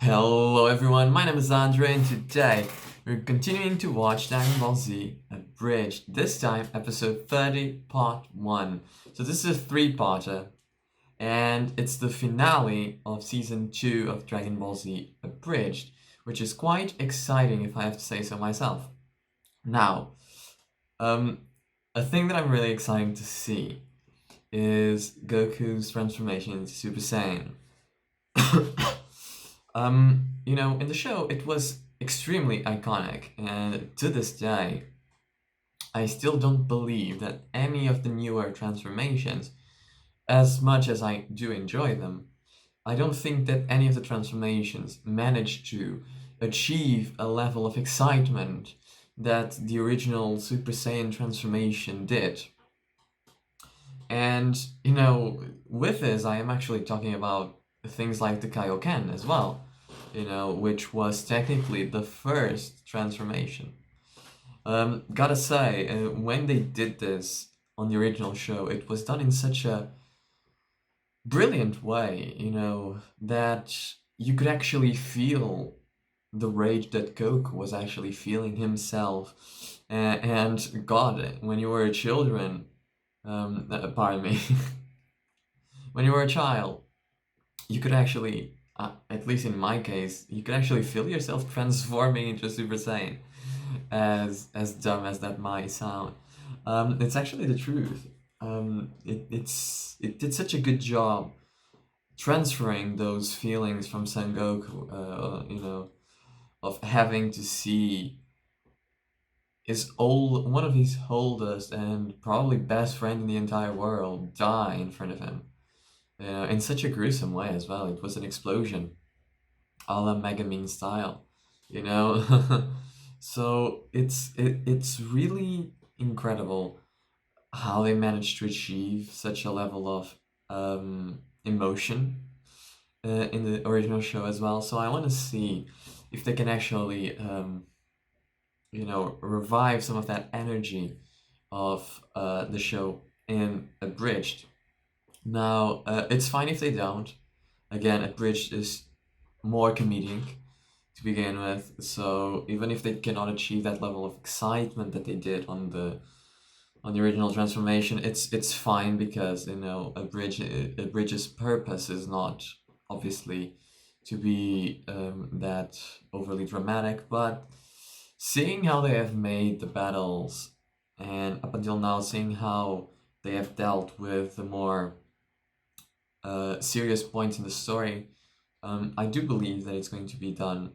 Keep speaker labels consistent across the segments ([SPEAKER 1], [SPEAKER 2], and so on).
[SPEAKER 1] Hello everyone, my name is Andre and today we're continuing to watch Dragon Ball Z Abridged, this time episode 30 part 1. So this is a three-parter and it's the finale of season 2 of Dragon Ball Z Abridged, which is quite exciting if I have to say so myself. Now, um, a thing that I'm really excited to see is Goku's transformation into Super Saiyan. In the show, it was extremely iconic, and to this day, I still don't believe that any of the newer transformations, as much as I do enjoy them, I don't think that any of the transformations managed to achieve a level of excitement that the original Super Saiyan transformation did. And, with this, I am actually talking about things like the Kaioken as well, which was technically the first transformation. Gotta say, when they did this on the original show, it was done in such a brilliant way, that you could actually feel the rage that Goku was actually feeling himself. And God, when you were a children, pardon me, when you were a child, you could actually, at least in my case, you could actually feel yourself transforming into Super Saiyan, as dumb as that might sound. It's actually the truth. It did such a good job transferring those feelings from Son Goku, of having to see one of his oldest and probably best friend in the entire world die in front of him. In such a gruesome way as well. It was an explosion, a la Megamin style, you know. So it's really incredible how they managed to achieve such a level of emotion in the original show as well. So I want to see if they can actually revive some of that energy of the show in Abridged. Now, it's fine if they don't. Again, Abridged is more comedic to begin with, so even if they cannot achieve that level of excitement that they did on the original transformation, it's fine because Abridge's purpose is not obviously to be that overly dramatic, but seeing how they have made the battles and up until now seeing how they have dealt with the more serious points in the story, I do believe that it's going to be done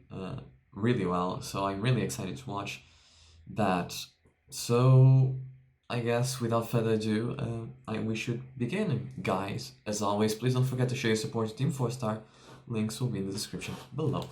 [SPEAKER 1] really well. So I'm really excited to watch that. So I guess without further ado, we should begin, guys. As always, please don't forget to show your support to Team 4-Star. Links will be in the description below.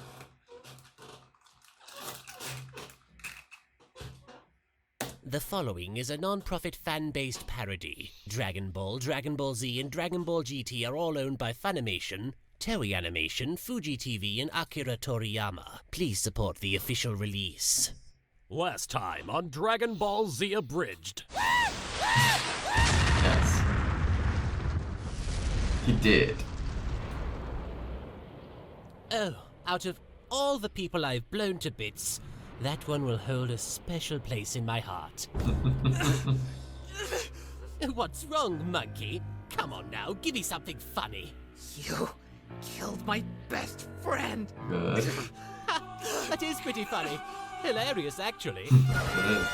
[SPEAKER 2] The following is a non-profit fan-based parody. Dragon Ball, Dragon Ball Z, and Dragon Ball GT are all owned by Funimation, Toei Animation, Fuji TV, and Akira Toriyama. Please support the official release.
[SPEAKER 3] Last time on Dragon Ball Z Abridged.
[SPEAKER 1] Yes. He did.
[SPEAKER 2] Oh, out of all the people I've blown to bits, that one will hold a special place in my heart. What's wrong, monkey? Come on now, give me something funny.
[SPEAKER 4] You killed my best friend.
[SPEAKER 1] Good.
[SPEAKER 2] That is pretty funny. Hilarious, actually.
[SPEAKER 1] It is.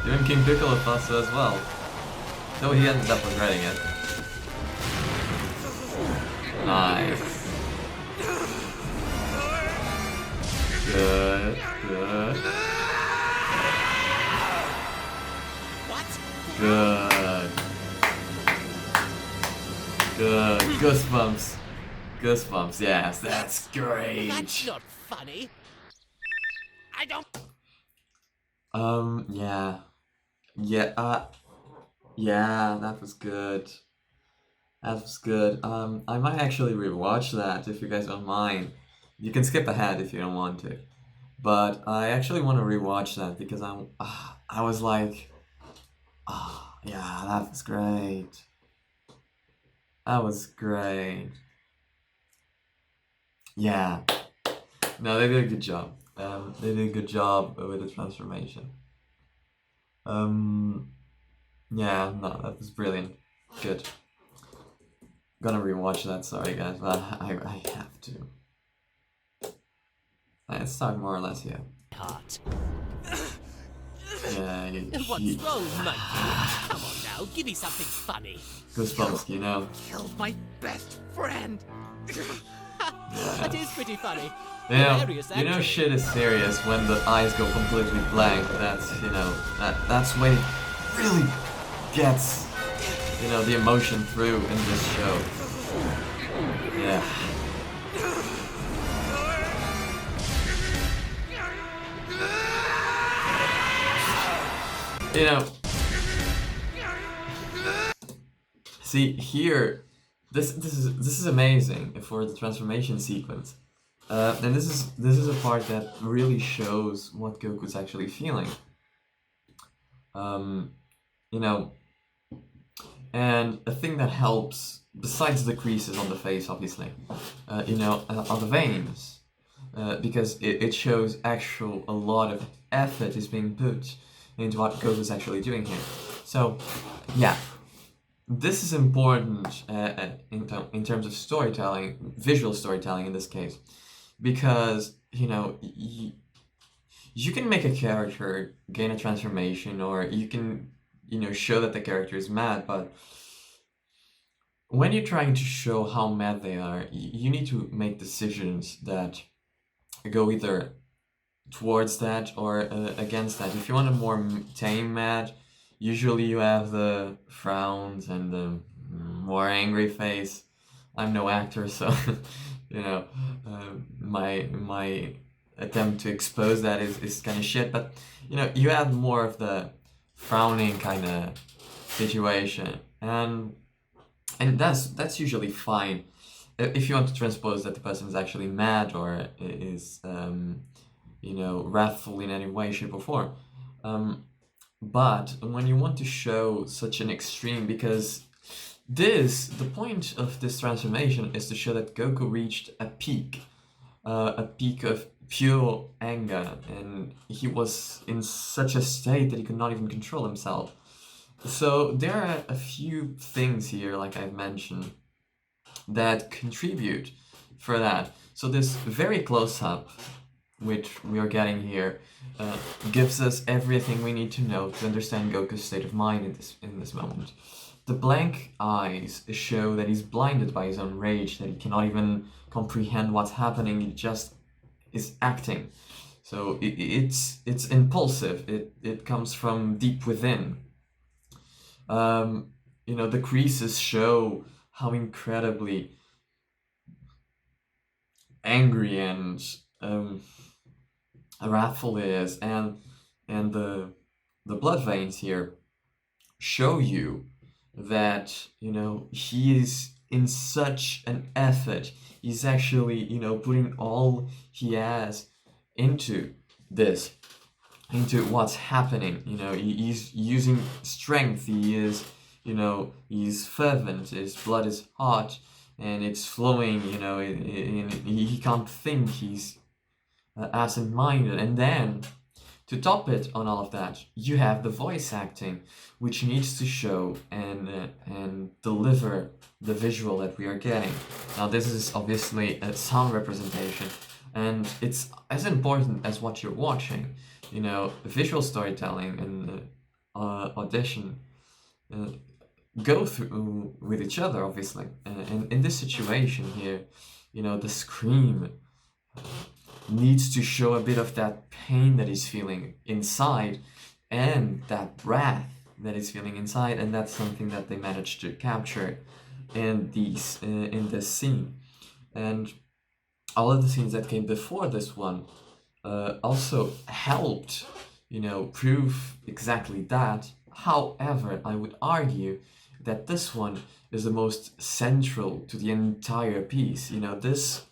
[SPEAKER 1] Even King Piccolo thought so as well. Though he ended up regretting it. Nice. Good, good.
[SPEAKER 2] What?
[SPEAKER 1] Good. Good. Goosebumps. Goosebumps, yes, that's great.
[SPEAKER 2] That's not funny. I don't...
[SPEAKER 1] Yeah. Yeah, that was good. That was good. I might actually rewatch that if you guys don't mind. You can skip ahead if you don't want to. But I actually want to rewatch that because I was like, yeah, that was great. That was great. Yeah. No, they did a good job. They did a good job with the transformation. Yeah, no, that was brilliant. Good. Gonna rewatch that, sorry guys, but I have to. Let's start more or less here.
[SPEAKER 2] Heart.
[SPEAKER 1] Yeah,
[SPEAKER 2] What's wrong, monkey? Come on now, give me something funny.
[SPEAKER 1] Goosebumps, you know.
[SPEAKER 4] Killed my best friend.
[SPEAKER 2] That is pretty funny.
[SPEAKER 1] You know,
[SPEAKER 2] Hilarious,
[SPEAKER 1] you know
[SPEAKER 2] actually.
[SPEAKER 1] shit is serious when the eyes go completely blank. That's, you know, that's when it really gets, you know, the emotion through in this show. Yeah. You know, see here, this is amazing for the transformation sequence, and this is a part that really shows what Goku's actually feeling. You know, and a thing that helps besides the creases on the face, obviously, you know, are the veins, because it shows a lot of effort is being put into what Goku's actually doing here. So, yeah. This is important in terms of storytelling, visual storytelling in this case, because, you know, you can make a character gain a transformation, or you can, you know, show that the character is mad, but when you're trying to show how mad they are, you need to make decisions that go either towards that or against that. If you want a more tame mad, usually you have the frowns and the more angry face. I'm no actor, so you know, my attempt to expose that is kind of shit. But you know, you have more of the frowning kind of situation, and that's usually fine if you want to transpose that the person is actually mad or is you know, wrathful in any way, shape, or form. But when you want to show such an extreme, because the point of this transformation is to show that Goku reached a peak of pure anger, and he was in such a state that he could not even control himself. So there are a few things here, like I've mentioned, that contribute for that. So this very close up, which we are getting here, gives us everything we need to know to understand Goku's state of mind in this moment. The blank eyes show that he's blinded by his own rage, that he cannot even comprehend what's happening. He just is acting. So it's impulsive. It comes from deep within. You know, the creases show how incredibly angry and wrathful it is, and the blood veins here show you that, you know, he is in such an effort. He's actually, you know, putting all he has into this, into what's happening. You know, he's using strength. He is, you know, he's fervent. His blood is hot and it's flowing. You know, he can't think. He's absent-minded. And then to top it on all of that, you have the voice acting, which needs to show and deliver the visual that we are getting. Now this is obviously a sound representation, and it's as important as what you're watching. You know, visual storytelling and audition go through with each other, obviously. And in this situation here, you know, the scream needs to show a bit of that pain that he's feeling inside and that wrath that he's feeling inside, and that's something that they managed to capture in this scene. And all of the scenes that came before this one also helped, you know, prove exactly that. However, I would argue that this one is the most central to the entire piece. You know, this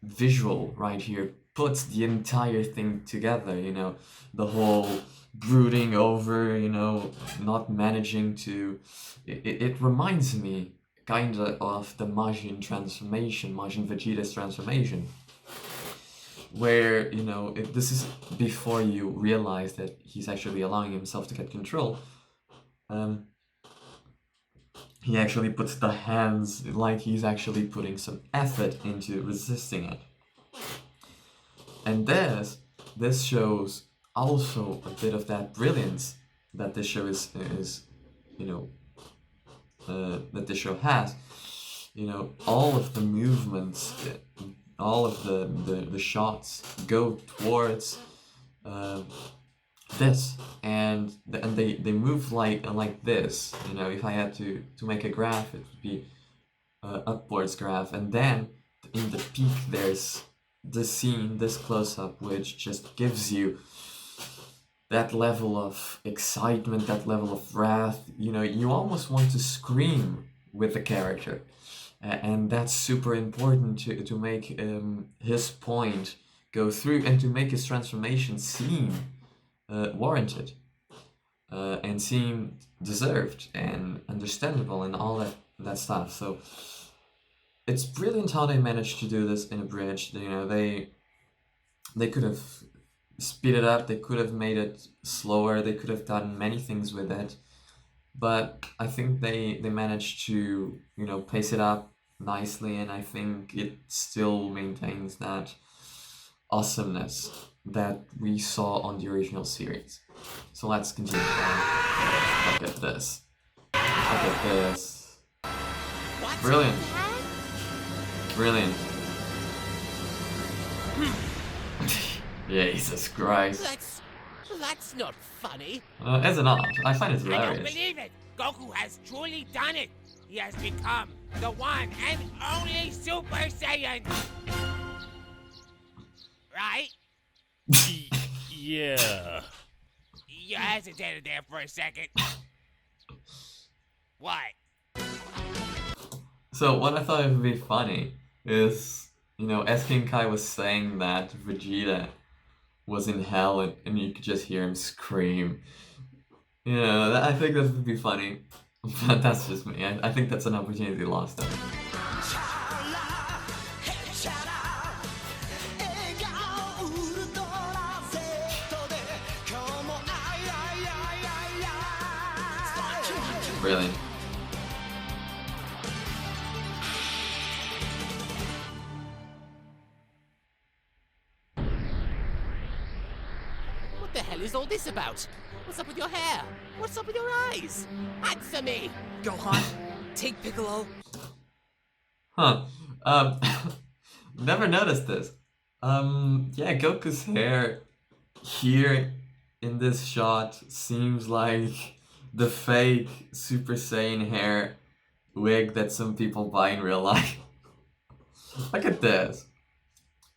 [SPEAKER 1] visual right here puts the entire thing together. You know, the whole brooding over, you know, not managing to, it reminds me kinda of the Majin transformation, Majin Vegeta's transformation, where, you know, this is before you realize that he's actually allowing himself to get control. He actually puts the hands like he's actually putting some effort into resisting it. And this shows also a bit of that brilliance that this show is you know, that this show has. You know, all of the movements, all of the shots go towards this, and they move like this. You know, if I had to make a graph, it would be upwards graph, and then in the peak there's the scene, this close-up, which just gives you that level of excitement, that level of wrath. You know, you almost want to scream with the character, and that's super important to make his point go through and to make his transformation seem warranted and seem deserved and understandable and all that stuff. So it's brilliant how they managed to do this in Abridged. You know, they could have speed it up, they could have made it slower, they could have done many things with it, but I think they managed to, you know, pace it up nicely, and I think it still maintains that awesomeness that we saw on the original series. So let's continue on. Look at this. Look at this. Brilliant. Brilliant. Jesus Christ.
[SPEAKER 2] That's not funny.
[SPEAKER 1] As an art, I find it
[SPEAKER 4] I don't
[SPEAKER 1] hilarious.
[SPEAKER 4] believe it! Goku has truly done it! He has become the one and only Super Saiyan! Right?
[SPEAKER 3] Yeah.
[SPEAKER 4] You hesitated there for a second. What?
[SPEAKER 1] So what I thought would be funny is, you know, as King Kai was saying that Vegeta was in hell and you could just hear him scream. You know, I think that would be funny. But that's just me. I think that's an opportunity lost. Brilliant.
[SPEAKER 2] What the hell is all this about? What's up with your hair? What's up with your eyes? Answer me!
[SPEAKER 5] Gohan, take Piccolo.
[SPEAKER 1] Huh. Never noticed this. Yeah, Goku's hair here in this shot seems like the fake Super Saiyan hair wig that some people buy in real life. Look at this.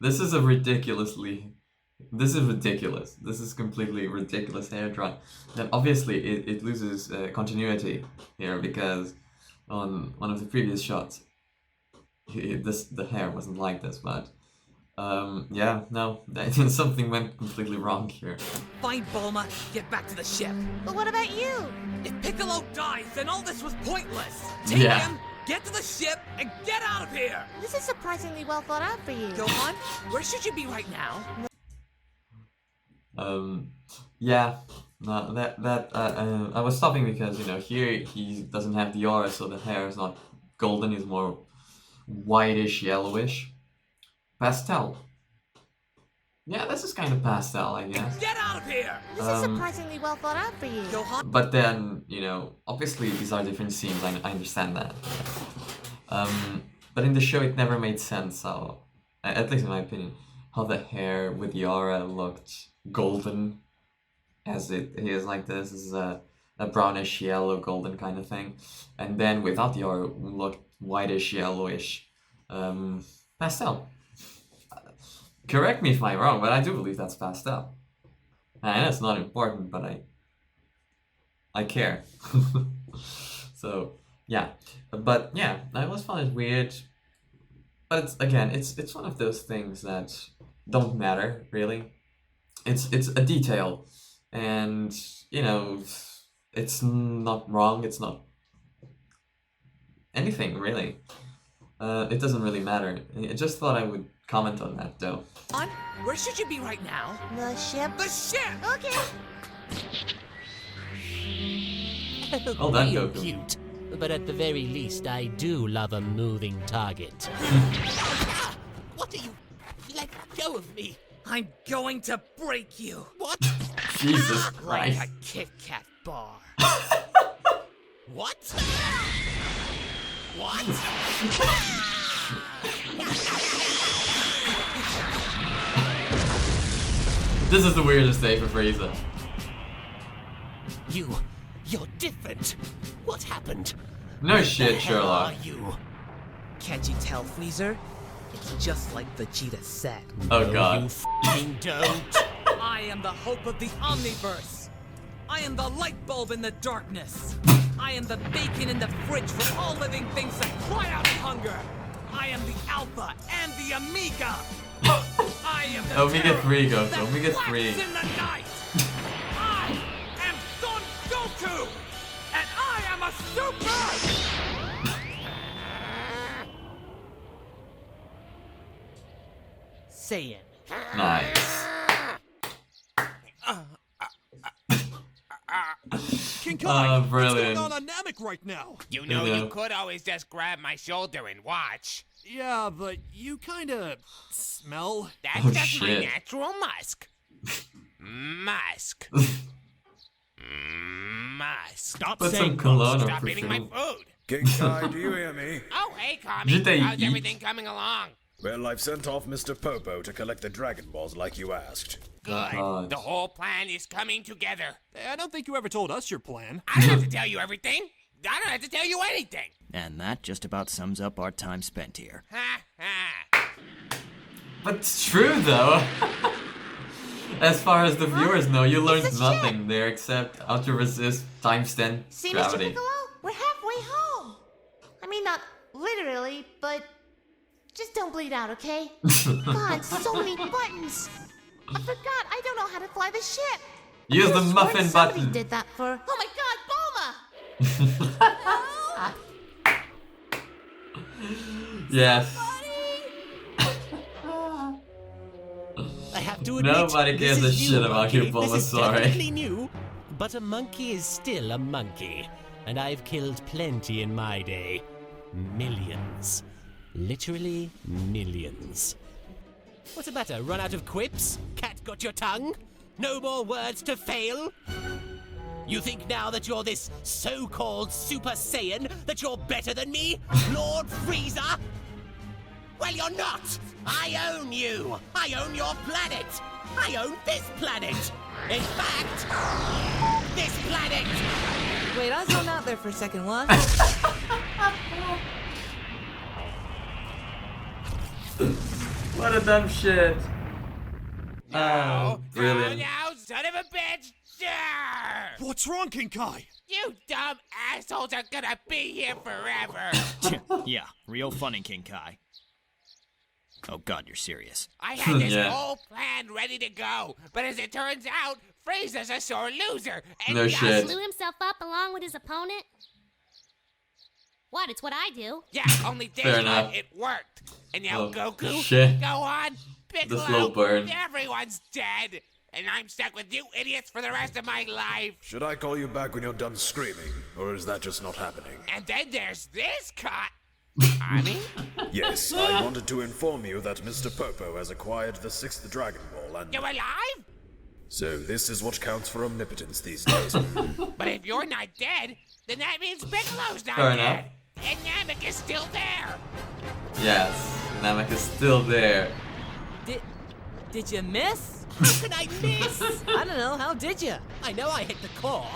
[SPEAKER 1] This is ridiculous. This is completely ridiculous hair dye. And obviously it loses continuity here because on one of the previous shots, the hair wasn't like this, but yeah, no, something went completely wrong here.
[SPEAKER 5] Find Bulma, get back to the ship.
[SPEAKER 6] But what about you?
[SPEAKER 5] If Piccolo dies, then all this was pointless. Take
[SPEAKER 1] Yeah.
[SPEAKER 5] him, get to the ship, and get out of here.
[SPEAKER 6] This is surprisingly well thought out for you.
[SPEAKER 5] Gohan, where should you be right now?
[SPEAKER 1] Yeah, no, I was stopping because, you know, here he doesn't have the aura, so the hair is not golden, it's more whitish, yellowish. Pastel. Yeah, this is kind of pastel, I guess.
[SPEAKER 5] Get out of here.
[SPEAKER 6] This is surprisingly well thought out for you.
[SPEAKER 5] Gohan,
[SPEAKER 1] But then, you know, obviously these are different scenes, I understand that. But in the show it never made sense how, at least in my opinion, how the hair with the aura looked golden as it is like this. This is a brownish yellow golden kind of thing. And then without the aura looked whitish yellowish pastel. Correct me if I'm wrong, but I do believe that's pastel. I know it's not important, but I care. So yeah, but yeah, I always found it weird. But it's one of those things that don't matter really. It's a detail, and you know, it's not wrong. It's not anything really. It doesn't really matter. I just thought I would comment on that though.
[SPEAKER 5] On? Where should you be right now?
[SPEAKER 6] The ship.
[SPEAKER 5] The ship!
[SPEAKER 6] Okay.
[SPEAKER 1] Well done,
[SPEAKER 2] Real
[SPEAKER 1] Goku.
[SPEAKER 2] cute. But at the very least, I do love a moving target. What are you? Let go of me.
[SPEAKER 5] I'm going to break you.
[SPEAKER 2] What?
[SPEAKER 1] Jesus
[SPEAKER 5] Like
[SPEAKER 1] Christ.
[SPEAKER 5] a Kit Kat bar.
[SPEAKER 2] What? What?
[SPEAKER 1] This is the weirdest day for Frieza.
[SPEAKER 2] You're different. What happened?
[SPEAKER 1] No
[SPEAKER 2] The
[SPEAKER 1] shit,
[SPEAKER 2] hell
[SPEAKER 1] Sherlock.
[SPEAKER 2] are you?
[SPEAKER 5] Can't you tell, Freezer? It's just like Vegeta said.
[SPEAKER 1] Oh
[SPEAKER 2] You
[SPEAKER 1] god.
[SPEAKER 2] f***ing don't.
[SPEAKER 5] I am the hope of the Omniverse. I am the light bulb in the darkness. I am the bacon in the fridge for all living things that cry out of hunger. I am the Alpha and the Omega. I am the
[SPEAKER 1] Omega
[SPEAKER 5] terror
[SPEAKER 1] 3, Goku.
[SPEAKER 5] that
[SPEAKER 1] Omega
[SPEAKER 5] flaps
[SPEAKER 1] 3.
[SPEAKER 5] in the night. I am Son Goku, and I am a super Saiyan.
[SPEAKER 1] Nice.
[SPEAKER 3] King Kai, what's
[SPEAKER 1] brilliant.
[SPEAKER 3] going on Namek right now?
[SPEAKER 4] You know,
[SPEAKER 1] Yeah.
[SPEAKER 4] you could always just grab my shoulder and watch.
[SPEAKER 3] Yeah, but you kinda smell.
[SPEAKER 4] That's
[SPEAKER 1] Oh,
[SPEAKER 4] just my
[SPEAKER 1] shit.
[SPEAKER 4] natural musk. Musk. Musk.
[SPEAKER 3] Stop
[SPEAKER 1] Put
[SPEAKER 3] saying
[SPEAKER 1] some cologne or
[SPEAKER 4] Stop eating my
[SPEAKER 1] perfume.
[SPEAKER 4] food.
[SPEAKER 7] King Kai, do you hear me?
[SPEAKER 4] Oh, hey, Kami.
[SPEAKER 1] Did they
[SPEAKER 4] How's
[SPEAKER 1] eat?
[SPEAKER 4] everything coming along?
[SPEAKER 7] Well, I've sent off Mr. Popo to collect the Dragon Balls like you asked.
[SPEAKER 4] Good.
[SPEAKER 1] God.
[SPEAKER 4] The whole plan is coming together.
[SPEAKER 3] I don't think you ever told us your plan.
[SPEAKER 4] I don't have to tell you everything. I don't have to tell you anything.
[SPEAKER 8] And that just about sums up our time spent here.
[SPEAKER 4] Ha ha.
[SPEAKER 1] But it's true though. As far as the viewers know, you learned
[SPEAKER 6] It's a
[SPEAKER 1] nothing there except how to resist times 10
[SPEAKER 6] See, Mr.
[SPEAKER 1] gravity.
[SPEAKER 6] Piccolo? We're halfway home. I mean, not literally, but just don't bleed out, okay? God, so many buttons. I forgot. I don't know how to fly the ship.
[SPEAKER 1] Use
[SPEAKER 6] I
[SPEAKER 1] the
[SPEAKER 6] swear
[SPEAKER 1] muffin
[SPEAKER 6] somebody
[SPEAKER 1] button.
[SPEAKER 6] did that for. Oh my God, Bulma!
[SPEAKER 1] Yes.
[SPEAKER 2] I have to admit,
[SPEAKER 1] Nobody
[SPEAKER 2] this
[SPEAKER 1] gives a
[SPEAKER 2] is
[SPEAKER 1] shit
[SPEAKER 2] new,
[SPEAKER 1] about you,
[SPEAKER 2] monkey.
[SPEAKER 1] Bulma,
[SPEAKER 2] This is
[SPEAKER 1] sorry.
[SPEAKER 2] definitely new, but a monkey is still a monkey, and I've killed plenty in my day. Millions. Literally millions. What's the matter? Run out of quips? Cat got your tongue? No more words to fail? You think now that you're this so-called Super Saiyan that you're better than me, Lord Frieza? Well, you're not! I own you! I own your planet! I own this planet! In fact, this planet!
[SPEAKER 5] Wait, I zoned out there for a second, what?
[SPEAKER 1] What a dumb shit. Oh,
[SPEAKER 4] Oh,
[SPEAKER 1] brilliant.
[SPEAKER 4] now, son of a bitch! Sure.
[SPEAKER 3] What's wrong, King Kai?
[SPEAKER 4] You dumb assholes are gonna be here forever.
[SPEAKER 8] Yeah, real funny, King Kai. Oh god, you're serious.
[SPEAKER 4] I had this
[SPEAKER 1] Yeah.
[SPEAKER 4] whole plan ready to go, but as it turns out, Frieza's a sore loser. And
[SPEAKER 1] No shit.
[SPEAKER 9] Blew himself up along with his opponent? What? It's what I do.
[SPEAKER 4] Yeah, only this
[SPEAKER 1] Fair
[SPEAKER 4] time
[SPEAKER 1] enough.
[SPEAKER 4] it worked. And now
[SPEAKER 1] Oh,
[SPEAKER 4] Goku,
[SPEAKER 1] shit.
[SPEAKER 4] go on, Piccolo,
[SPEAKER 1] slow burn.
[SPEAKER 4] everyone's dead. And I'm stuck with you idiots for the rest of my life.
[SPEAKER 7] Should I call you back when you're done screaming, or is that just not happening?
[SPEAKER 4] And then there's this cut. I mean,
[SPEAKER 7] Yes, I wanted to inform you that Mr. Popo has acquired the 6th Dragon Ball, and
[SPEAKER 4] you alive?
[SPEAKER 7] so this is what counts for omnipotence these days.
[SPEAKER 4] But if you're not dead, then that means Piccolo's not
[SPEAKER 1] Fair
[SPEAKER 4] dead.
[SPEAKER 1] enough.
[SPEAKER 4] And Namek is still there.
[SPEAKER 1] Yes, Namek is still there.
[SPEAKER 5] Did you miss?
[SPEAKER 2] How can I miss?
[SPEAKER 5] I don't know, how did you?
[SPEAKER 2] I know I hit the core.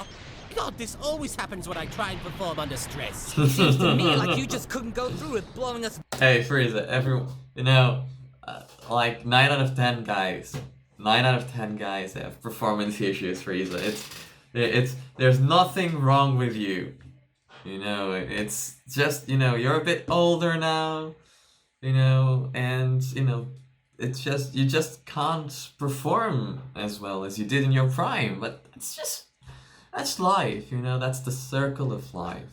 [SPEAKER 2] God, this always happens when I try and perform under stress.
[SPEAKER 5] Seems to me like you just couldn't go through with blowing us.
[SPEAKER 1] Hey, Frieza, like 9 out of 10 guys, 9 out of 10 guys have performance issues, Frieza. There's nothing wrong with you. It's just, you're a bit older now, and, it's just, you just can't perform as well as you did in your prime, but that's life, that's the circle of life.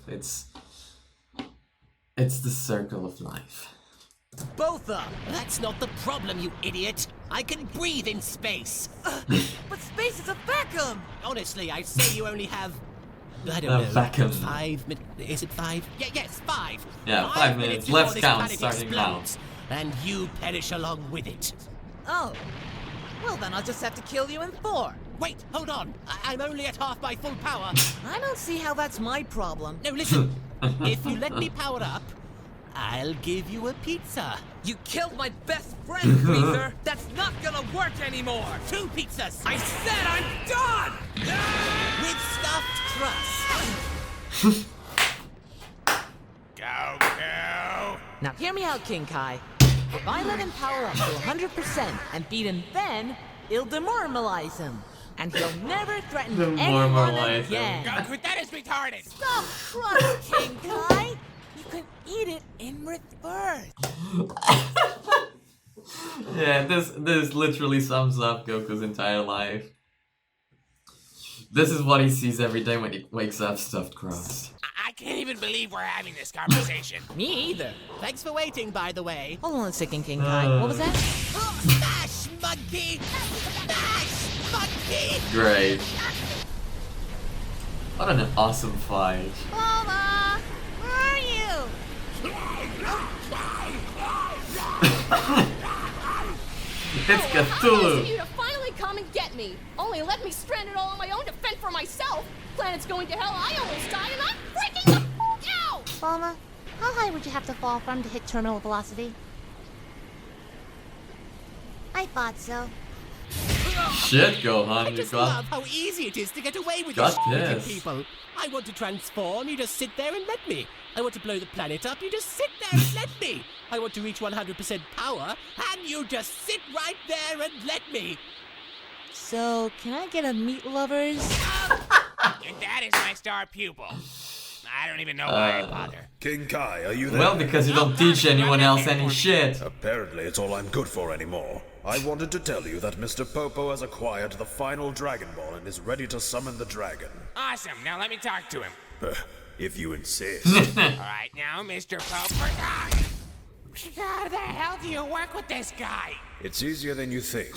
[SPEAKER 1] It's the circle of life.
[SPEAKER 5] Both up.
[SPEAKER 2] That's not the problem, you idiot. I can breathe in space.
[SPEAKER 5] But space is a vacuum.
[SPEAKER 2] Honestly, I'd say you only have... I don't know.
[SPEAKER 1] Vacuum.
[SPEAKER 2] 5 minutes. Is it 5? Yes, 5.
[SPEAKER 1] Yeah, 5 minutes.
[SPEAKER 2] before
[SPEAKER 1] Let's
[SPEAKER 2] this
[SPEAKER 1] count,
[SPEAKER 2] planet
[SPEAKER 1] starting now.
[SPEAKER 2] explodes, and you perish along with it.
[SPEAKER 5] Oh. Well, then I'll just have to kill you in 4.
[SPEAKER 2] Wait, hold on. I'm only at half my full power.
[SPEAKER 5] I don't see how that's my problem.
[SPEAKER 2] No, listen. If you let me power up, I'll give you a pizza.
[SPEAKER 5] You killed my best friend, Freezer. That's not gonna work anymore.
[SPEAKER 2] 2 pizzas.
[SPEAKER 5] I said I'm done.
[SPEAKER 2] With stuffed crust.
[SPEAKER 4] Goku!
[SPEAKER 5] Now hear me out, King Kai. If I let him power up to 100% and beat him then, it'll demoralize him. And he'll never threaten anyone
[SPEAKER 1] Demoralize him.
[SPEAKER 5] again.
[SPEAKER 4] Goku, that is retarded!
[SPEAKER 5] Stop crust, King Kai! You can eat it in reverse.
[SPEAKER 1] Yeah, this literally sums up Goku's entire life. This is what he sees every day when he wakes up, stuffed crust.
[SPEAKER 4] I can't even believe we're having this conversation.
[SPEAKER 5] Me either.
[SPEAKER 2] Thanks for waiting, by the way.
[SPEAKER 5] Hold on a second, King Kai. What was that?
[SPEAKER 2] Oh, smash, monkey! Smash, monkey!
[SPEAKER 1] Great. What an awesome fight.
[SPEAKER 6] Mama, where are you?
[SPEAKER 1] It's
[SPEAKER 10] I
[SPEAKER 1] Cthulhu.
[SPEAKER 10] you to finally come and get me. Only let me stranded all on my own to fend for myself. Planet's going to hell. I almost died, and I'm freaking the out.
[SPEAKER 6] Bulma, how high would you have to fall from to hit terminal velocity? I thought so.
[SPEAKER 1] Shit, Gohan,
[SPEAKER 2] I
[SPEAKER 1] you
[SPEAKER 2] just
[SPEAKER 1] got...
[SPEAKER 2] love how easy it is to get away with
[SPEAKER 1] Got
[SPEAKER 2] this
[SPEAKER 1] this.
[SPEAKER 2] people. I want to transform, you just sit there and let me. I want to blow the planet up, you just sit there and let me. I want to reach 100% power, and you just sit right there and let me.
[SPEAKER 5] So, can I get a meat lovers?
[SPEAKER 4] And that is my star pupil. I don't even know why I bother.
[SPEAKER 7] King Kai, are you there?
[SPEAKER 1] Well, because you don't teach anyone else any shit.
[SPEAKER 7] Apparently it's all I'm good for anymore. I wanted to tell you that Mr. Popo has acquired the final Dragon Ball and is ready to summon the dragon.
[SPEAKER 4] Awesome, now let me talk to him.
[SPEAKER 7] If you insist.
[SPEAKER 4] Alright, now, Mr. Pope. How the hell do you work with this guy?
[SPEAKER 7] It's easier than you think.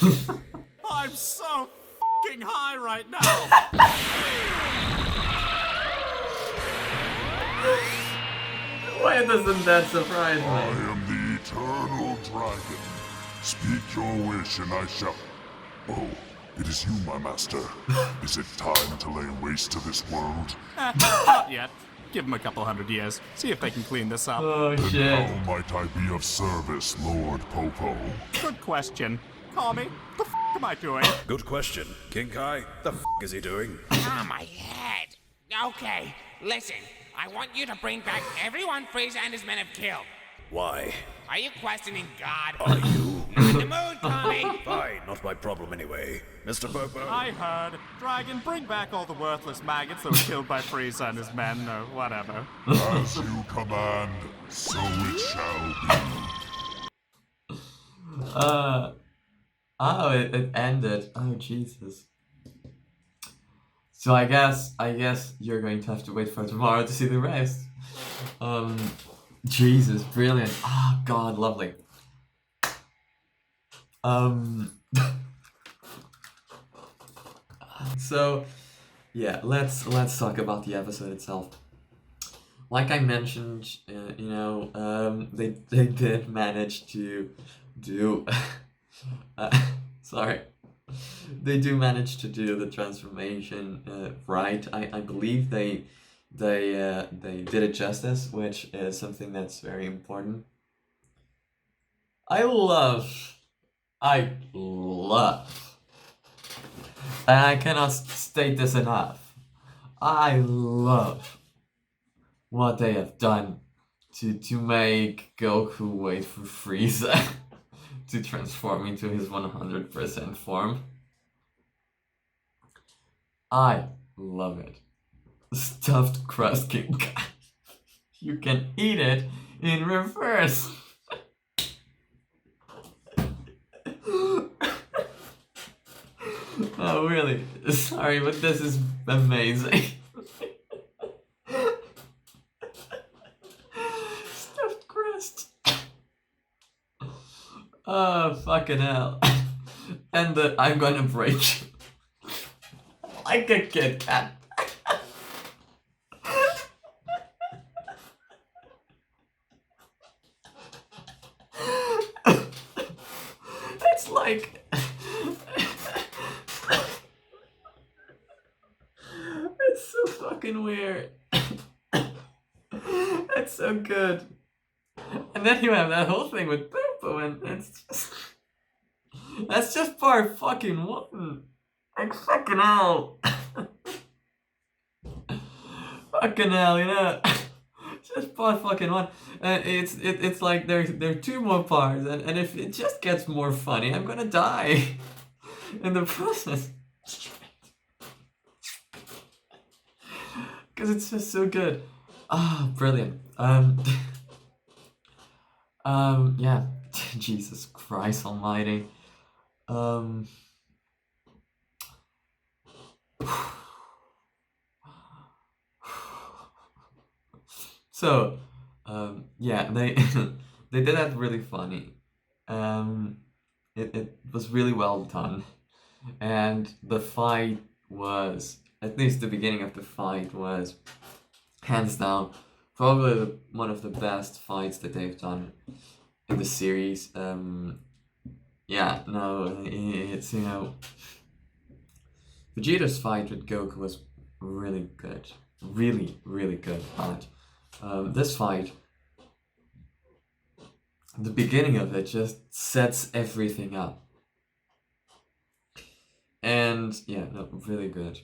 [SPEAKER 3] I'm so f***ing high right now.
[SPEAKER 1] Why doesn't that surprise me?
[SPEAKER 11] I am the eternal dragon. Speak your wish and I shall... Oh, it is you, my master. Is it time to lay waste to this world?
[SPEAKER 3] Not yet. Give them a couple 100 years. See if they can clean this up.
[SPEAKER 1] Oh
[SPEAKER 11] Then
[SPEAKER 1] shit.
[SPEAKER 11] how might I be of service, Lord Popo?
[SPEAKER 3] Good question. Call me. The f*** am I doing?
[SPEAKER 7] Good question. King Kai, the f*** is he doing?
[SPEAKER 4] Oh, my head. Okay, listen. I want you to bring back everyone Frieza and his men have killed.
[SPEAKER 7] Why?
[SPEAKER 4] Are you questioning God?
[SPEAKER 7] Are you?
[SPEAKER 4] Not in the mood, Tommy.
[SPEAKER 7] Fine, not my problem anyway. Mr. Popo?
[SPEAKER 3] I heard. Dragon, bring back all the worthless maggots that were killed by Frieza and his men, or whatever.
[SPEAKER 11] As you command, so it shall be.
[SPEAKER 1] Oh, it ended. Oh, Jesus. So I guess you're going to have to wait for tomorrow to see the rest. Jesus, brilliant. Ah, God, lovely. So, yeah, let's talk about the episode itself. Like I mentioned, they did manage to do. Sorry. They do manage to do the transformation right. I believe they did it justice, which is something that's very important. I love, and I cannot state this enough, I love what they have done to make Goku wait for Frieza to transform into his 100% form. I love it. Stuffed crust King Kai. You can eat it in reverse. Oh, really? Sorry, but this is amazing. Oh, fucking hell. And I'm gonna break. Like a Kit Kat. It's like... It's so fucking weird. It's so good. And then you have that whole thing with Popo, and it's just... That's just part fucking one. Like, fucking hell. Fucking hell, you know. Just part fucking one. It's like there are two more parts, and if it just gets more funny, I'm gonna die in the process. Because it's just so good. Ah, brilliant. Yeah. Jesus Christ Almighty. So, yeah, they they did that really funny. It was really well done, and the fight was, at least the beginning of the fight was, hands down, probably one of the best fights that they've done in the series. Yeah, no, it's, you know, Vegeta's fight with Goku was really good, really good. But this fight, the beginning of it just sets everything up. And yeah, no, really good,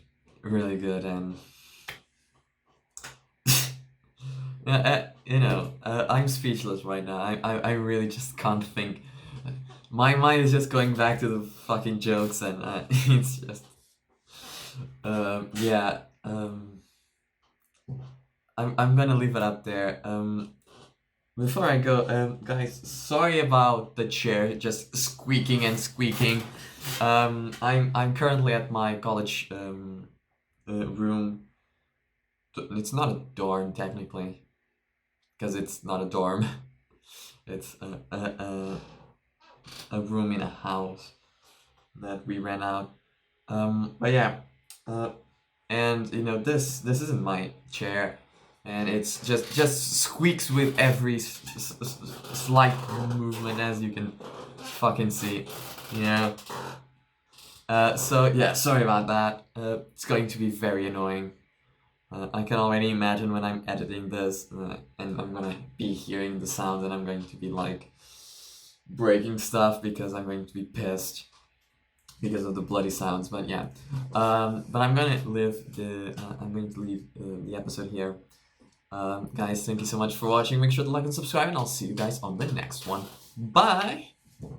[SPEAKER 1] and yeah, you know, I'm speechless right now. I really just can't think. My mind is just going back to the fucking jokes, and it's just, yeah. I'm gonna leave it up there. Before I go, guys, sorry about the chair just squeaking and squeaking. I'm currently at my college room. It's not a dorm technically, because it's not a dorm. It's a room in a house that we rent out. But yeah, and you know, this isn't my chair, and it's just squeaks with every slight movement, as you can fucking see, you know. So yeah, sorry about that. It's going to be very annoying. I can already imagine when I'm editing this, and I'm gonna be hearing the sound, and I'm going to be like breaking stuff because I'm going to be pissed because of the bloody sounds. But yeah, but I'm gonna leave the episode here. Guys, thank you so much for watching. Make sure to like and subscribe, and I'll see you guys on the next one. Bye.